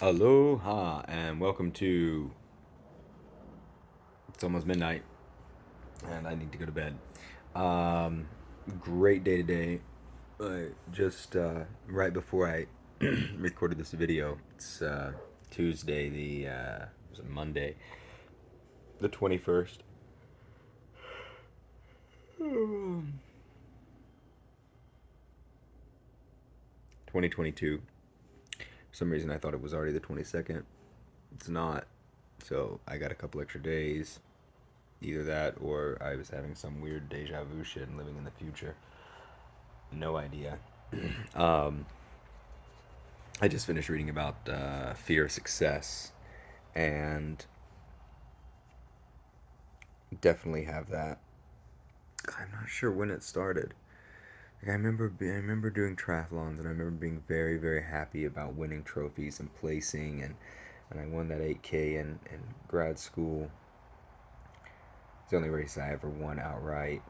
Aloha and welcome to. It's almost midnight and I need to go to bed. Um, Great day today. Just right before I recorded this video, it's Tuesday, was it Monday, the 21st, 2022. For some reason, I thought it was already the 22nd. It's not. So I got a couple extra days. Either that or I was having some weird deja vu shit and living in the future. No idea. Um, I just finished reading about fear of success, and definitely have that. I'm not sure when it started. I remember doing triathlons, and I remember being very, very happy about winning trophies and placing, and I won that 8K in grad school. It's the only race I ever won outright.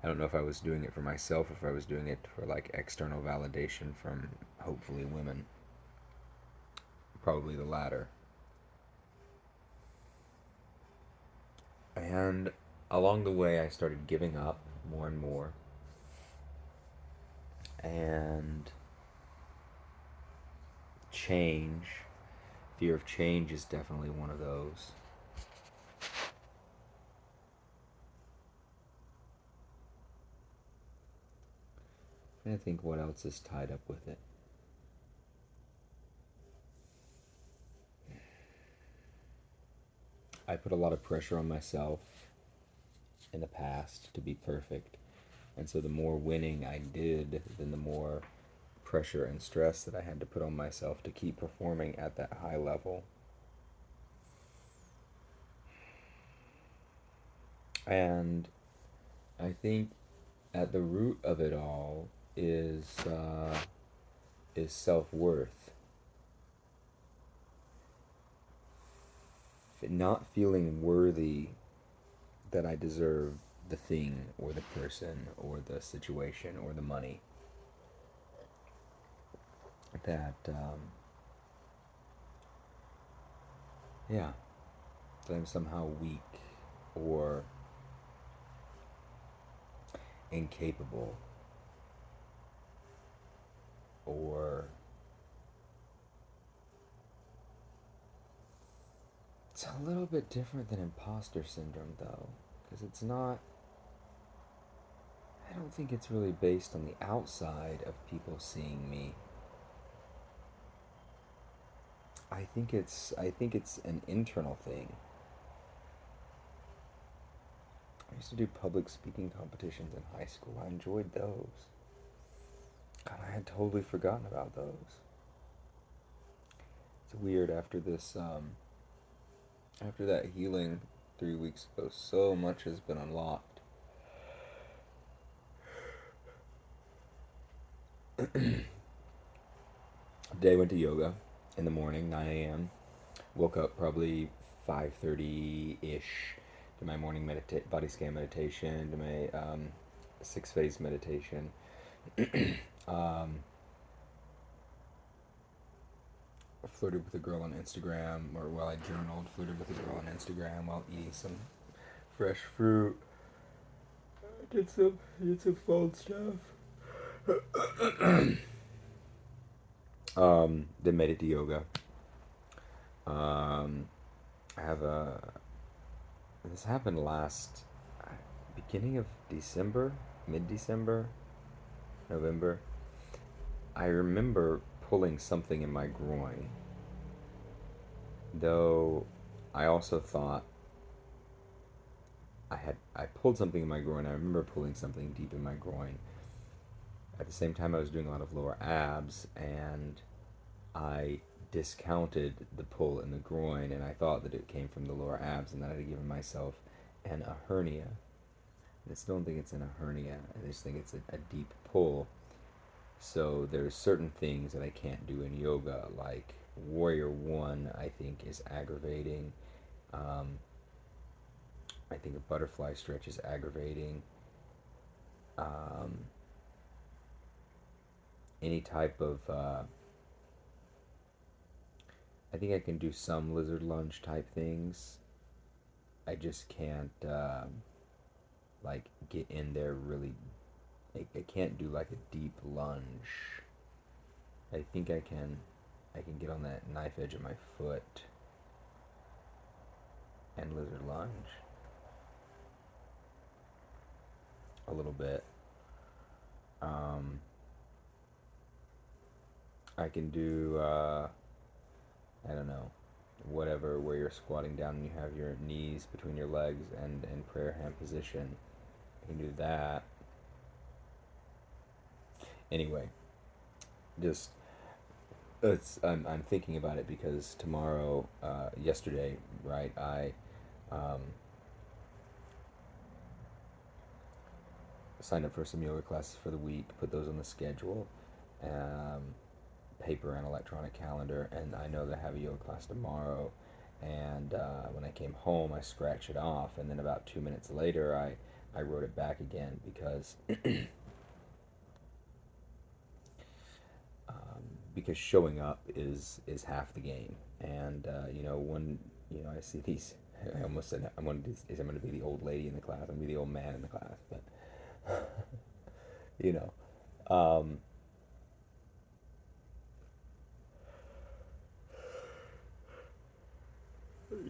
I don't know if I was doing it for myself, or if I was doing it for like external validation from hopefully women. Probably the latter. And along the way, I started giving up more and more. And change, fear of change is definitely one of those. And I think what else is tied up with it. I put a lot of pressure on myself in the past to be perfect. And so the more winning I did, then the more pressure and stress that I had to put on myself to keep performing at that high level. And I think at the root of it all is self worth. Not feeling worthy that I deserve the thing or the person or the situation or the money. That, yeah, that I'm somehow weak or incapable or it's a little bit different than imposter syndrome though, because it's not. I don't think it's really based on the outside of people seeing me. I think it's an internal thing. I used to do public speaking competitions in high school. I enjoyed those. God, I had totally forgotten about those. It's weird after after that healing 3 weeks ago, so much has been unlocked. Today I went to yoga in the morning, 9 a.m. Woke up probably 5:30 ish. To my morning body scan meditation, to my 6 phase meditation. um, Flirted with a girl on Instagram, or while I journaled, flirted with a girl on Instagram while eating some fresh fruit. Did some phone stuff. Then made it to yoga. Um, I have a. This happened last beginning of December, mid December, November. I remember pulling something in my groin, though. I also thought I pulled something in my groin. I remember pulling something deep in my groin. At the same time, I was doing a lot of lower abs, and I discounted the pull in the groin, and I thought that it came from the lower abs, and that I had given myself a hernia. And I still don't think it's in a hernia. I just think it's a deep pull. So there's certain things that I can't do in yoga, like Warrior One. I think is aggravating. Um, I think a butterfly stretch is aggravating. Um, any type of I think I can do some lizard lunge type things. I just can't like get in there really. I can't do like a deep lunge. I think I can get on that knife edge of my foot and lizard lunge a little bit. Um, I can do I don't know, whatever, where you're squatting down and you have your knees between your legs and in prayer hand position. I can do that. Anyway, just I'm thinking about it because tomorrow, yesterday, right? I um, signed up for some yoga classes for the week, put those on the schedule, um, paper and electronic calendar, and I know that I have a yoga class tomorrow. And when I came home, I scratched it off, and then about 2 minutes later, I wrote it back again because because showing up is half the game. And when I see these, I almost said I'm going to be the old lady in the class. I'm going to be the old man in the class, but you know, um,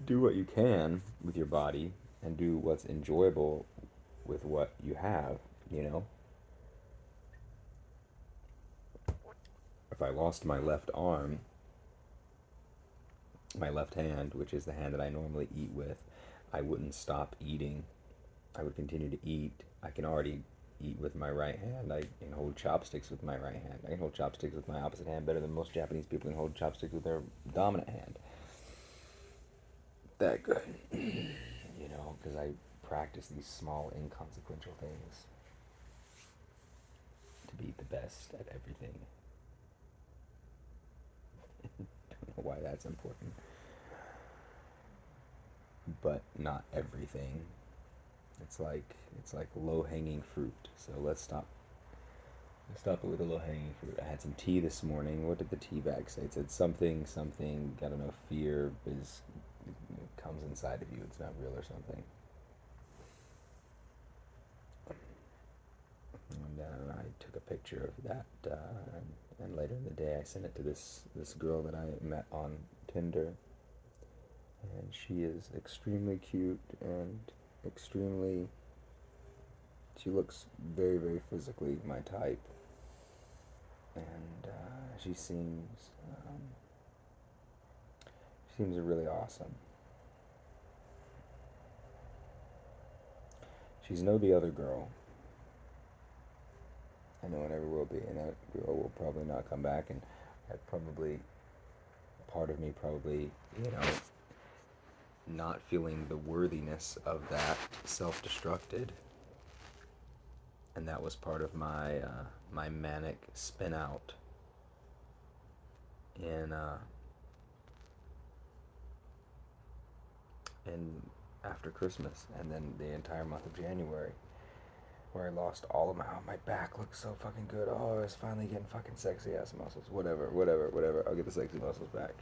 do what you can with your body and do what's enjoyable with what you have. You know, if I lost my left arm, my left hand, which is the hand that I normally eat with, I wouldn't stop eating. I would continue to eat. I can already eat with my right hand. I can hold chopsticks with my right hand. I can hold chopsticks with my opposite hand better than most Japanese people can hold chopsticks with their dominant hand. That good. Because I practice these small, inconsequential things to be the best at everything. Don't know why that's important. But not everything. It's like low hanging fruit. So let's stop it with the low hanging fruit. I had some tea this morning. What did the tea bag say? It said something. I don't know. Fear is comes inside of you. It's not real or something. And I took a picture of that, and later in the day I sent it to this girl that I met on Tinder, and she is extremely cute and extremely. She looks very, very physically my type, and she seems really awesome. She's no the other girl. I know it never will be, and that girl will probably not come back, and I probably part of me probably not feeling the worthiness of that self-destructed, and that was part of my manic spin out in in after Christmas, and then the entire month of January, where I lost all of my back looks so fucking good. Oh, I was finally getting fucking sexy ass muscles. Whatever, whatever, whatever. I'll get the sexy muscles back.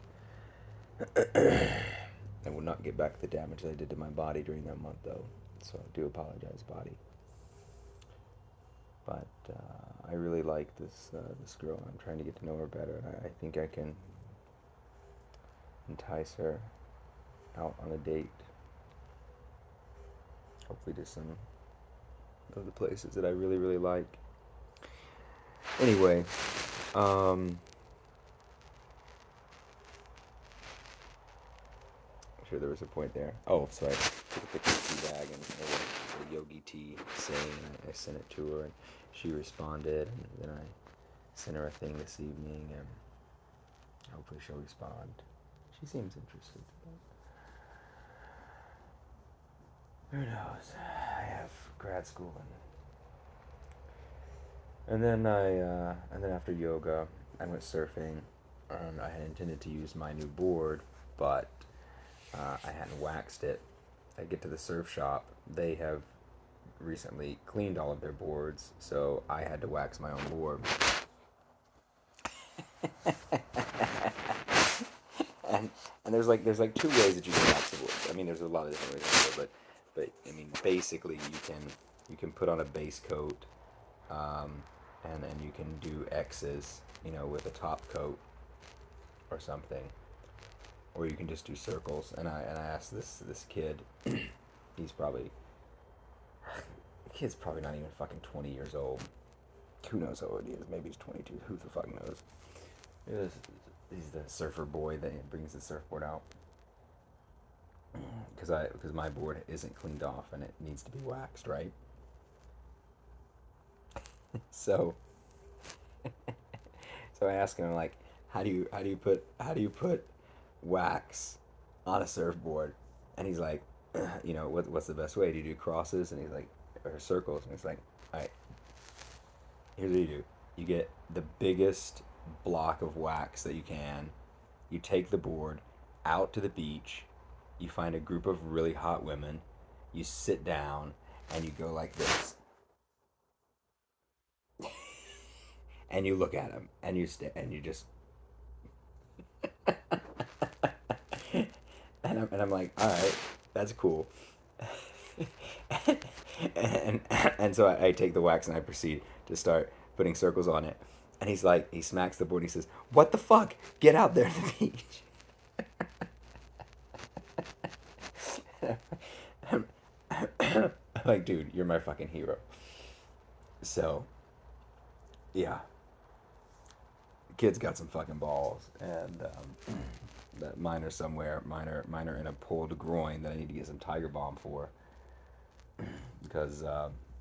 I will not get back the damage that I did to my body during that month, though. So I do apologize, body. But I really like this girl. I'm trying to get to know her better. I think I can entice her out on a date. Hopefully to some of the places that I really, really like. Anyway, I'm sure there was a point there. Oh, so I took a picture of the tea bag and a yogi tea saying, and I sent it to her, and she responded, and then I sent her a thing this evening, and hopefully she'll respond. She seems interested. Who knows? I have grad school, and then after yoga, I went surfing, and I had intended to use my new board, but I hadn't waxed it. I get to the surf shop. They have recently cleaned all of their boards, so I had to wax my own board. And there's like two ways that you can wax the board. I mean, there's a lot of different ways to do it, but I mean, basically you can put on a base coat, um, and then you can do X's, with a top coat or something, or you can just do circles. And I asked this kid, he's probably the kid's probably not even fucking 20 years old. Who knows how old he is? Maybe he's 22. Who the fuck knows? He's the surfer boy that brings the surfboard out. Because my board isn't cleaned off and it needs to be waxed, right? So so I asked him, like, how do you put wax on a surfboard? And he's like, what's the best way? Do you do crosses? And he's like, or circles? And he's like, all right, here's what you do. You get the biggest block of wax that you can. You take the board out to the beach. You find a group of really hot women. You sit down and you go like this, and you look at them, and you just and I'm like, all right, that's cool. and and so I take the wax and I proceed to start putting circles on it. And he's like, he smacks the board. And he says, "What the fuck? Get out there to the beach." I'm like, dude, you're my fucking hero. So yeah, the kid's got some fucking balls, and that mine are somewhere. Mine are in a pulled groin that I need to get some Tiger Balm for, because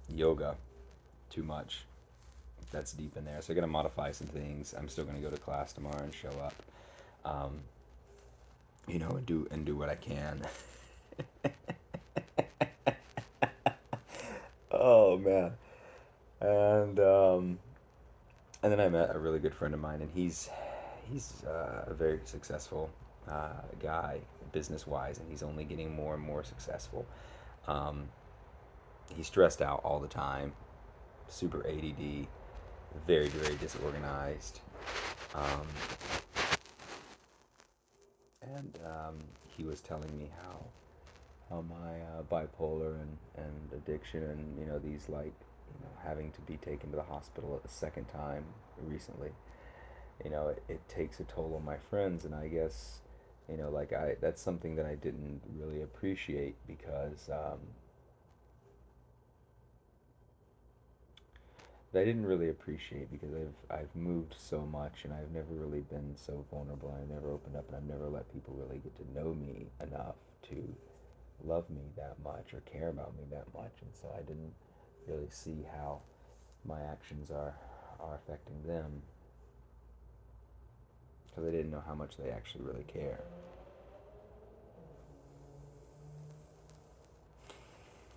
yoga too much. That's deep in there. So I gotta modify some things. I'm still gonna go to class tomorrow and show up, um, and do what I can. Oh man. And and then I met a really good friend of mine, and he's a very successful guy business wise, and he's only getting more and more successful. Um, he's stressed out all the time, super ADD, very very disorganized, um, and he was telling me how my bipolar and addiction, and these, like, having to be taken to the hospital a second time recently, it takes a toll on my friends. And I guess, like, that's something that I didn't really appreciate, because that I didn't really appreciate because I've moved so much, and I've never really been so vulnerable. I've never opened up, and I've never let people really get to know me enough to love me that much or care about me that much. And so I didn't really see how my actions are affecting them, because I didn't know how much they actually really care.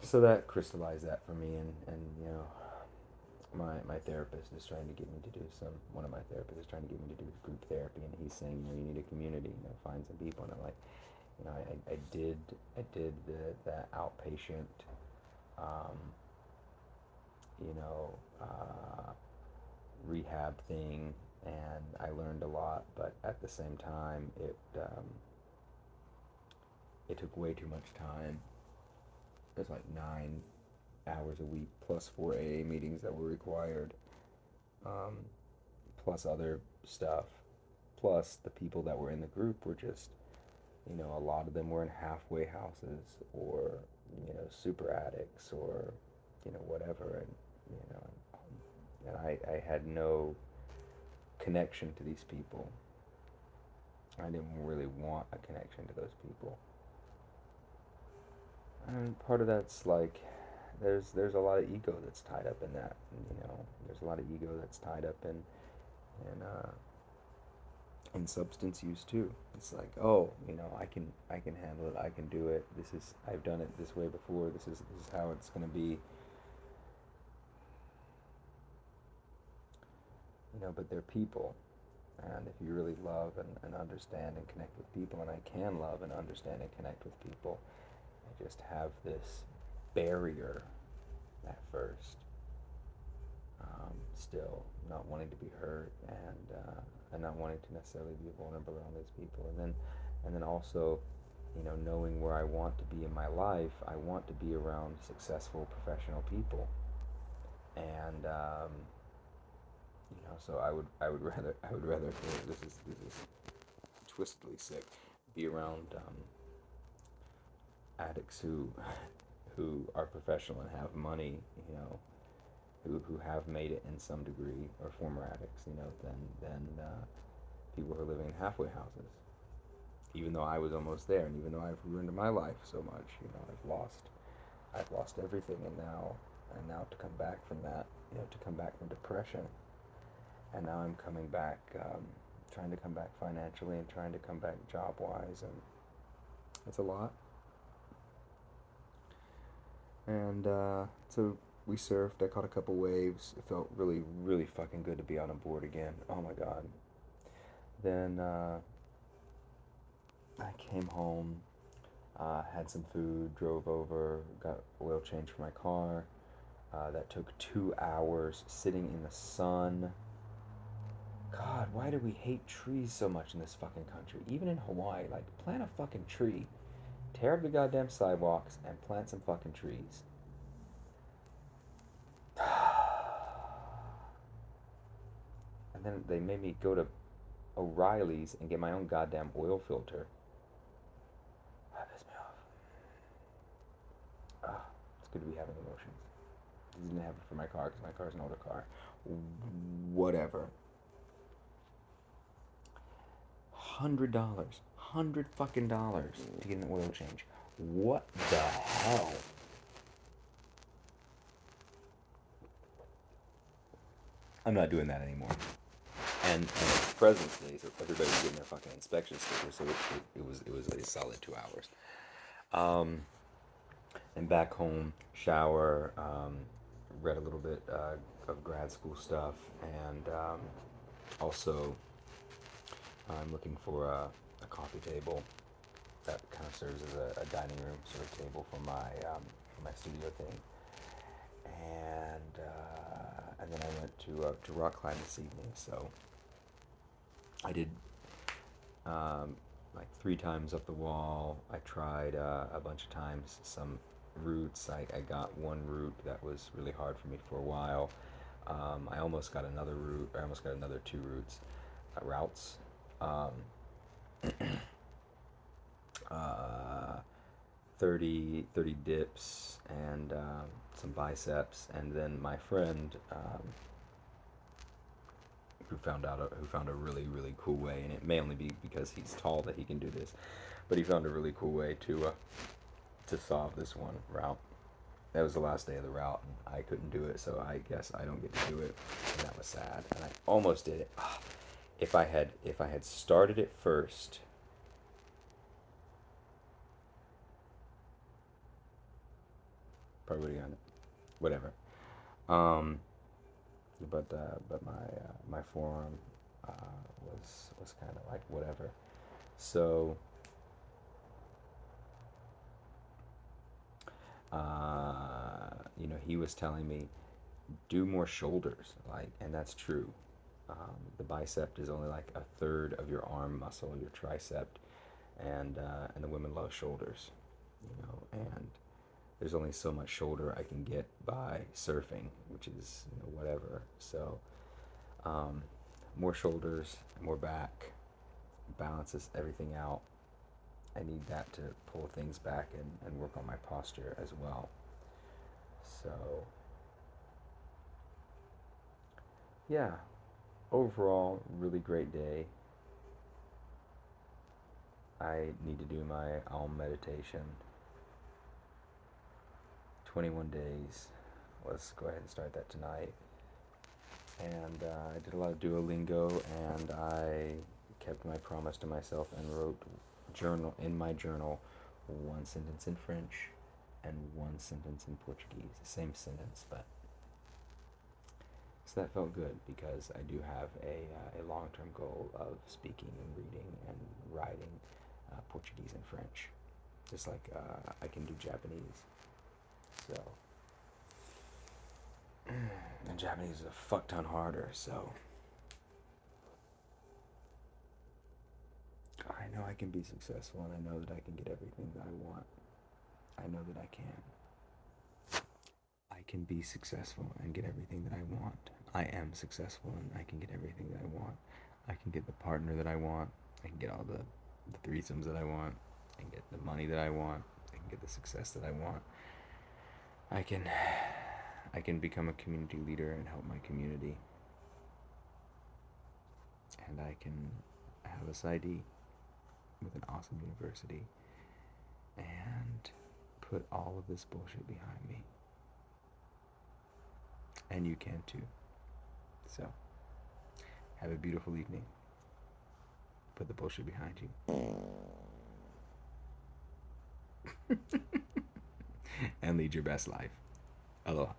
So that crystallized that for me. And my therapist is trying to get me to do some one of my therapists is trying to get me to do group therapy, and he's saying, you need a community, find some people. And I'm like, I did that outpatient, um, you know uh, rehab thing, and I learned a lot, but at the same time, it took way too much time. It was like 9 hours a week plus 4 AA meetings that were required, um, plus other stuff, plus the people that were in the group were just, a lot of them were in halfway houses, or super addicts, or whatever. And you know I had no connection to these people. I didn't really want a connection to those people. And part of that's like, there's a lot of ego that's tied up in that. And, there's a lot of ego that's tied up in substance use too. It's like, oh, I can handle it. I can do it. I've done it this way before. This is how it's gonna be. But they're people. And if you really love and understand and connect with people, and I can love and understand and connect with people, I just have this barrier at first, still not wanting to be hurt, and not wanting to necessarily be vulnerable around those people. And then also, knowing where I want to be in my life, I want to be around successful professional people. And so I would rather this is twistedly sick, be around addicts who are professional and have money, who have made it in some degree, or former addicts, than people who are living in halfway houses. Even though I was almost there, and even though I've ruined my life so much, I've lost everything, and now to come back from that, to come back from depression, and now I'm coming back, trying to come back financially and trying to come back job wise, and it's a lot. And so we surfed. I caught a couple waves. It felt really, really fucking good to be on a board again. Oh my god. Then I came home, had some food, drove over, got oil change for my car. That took 2 hours sitting in the sun. God, why do we hate trees so much in this fucking country? Even in Hawaii, like, plant a fucking tree. Tear up the goddamn sidewalks and plant some fucking trees. And then they made me go to O'Reilly's and get my own goddamn oil filter. That pissed me off. It's good to be having emotions. I didn't have it for my car because my car's an older car. Whatever. $100. $100 to get an oil change. What the hell? I'm not doing that anymore. And it's President's Day, so everybody's getting their fucking inspection sticker. So it was a solid 2 hours. And back home, shower, read a little bit of grad school stuff, and also I'm looking for a coffee table that kind of serves as a dining room sort of table for my studio thing. And then I went to rock climb this evening. So I did like 3 times up the wall. I tried a bunch of times some routes. I got one route that was really hard for me for a while. I almost got another route. I almost got another 2 routes. Um, uh, 30 dips and some biceps, and then my friend who found a really, really cool way, and it may only be because he's tall that he can do this, but he found a really cool way to solve this one route. That was the last day of the route, and I couldn't do it, so I guess I don't get to do it, and that was sad. And I almost did it. If I had started it first, probably would have gotten it. Whatever. Um, but my forearm was kind of like whatever. So he was telling me do more shoulders, like, and that's true. The bicep is only like a third of your arm muscle, your tricep, and the women love shoulders, and there's only so much shoulder I can get by surfing, which is whatever. So more shoulders, more back, balances everything out. I need that to pull things back and work on my posture as well. So yeah, overall, really great day. I need to do my Aum meditation. 21 days. Let's go ahead and start that tonight. And I did a lot of Duolingo, and I kept my promise to myself and wrote in my journal one sentence in French and one sentence in Portuguese. The same sentence, but so that felt good because I do have a long-term goal of speaking and reading and writing Portuguese and French, just like I can do Japanese. So, and Japanese is a fuck ton harder. So I I know I can be successful, and I know that I can get everything that I want. I know that I can. I can be successful and get everything that I want. I am successful and I can get everything that I want. I can get the partner that I want. I can get all the threesomes that I want. I can get the money that I want. I can get the success that I want. I can become a community leader and help my community. And I can have a PsyD with an awesome university and put all of this bullshit behind me. And you can too. So, have a beautiful evening. Put the bullshit behind you. And lead your best life. Aloha.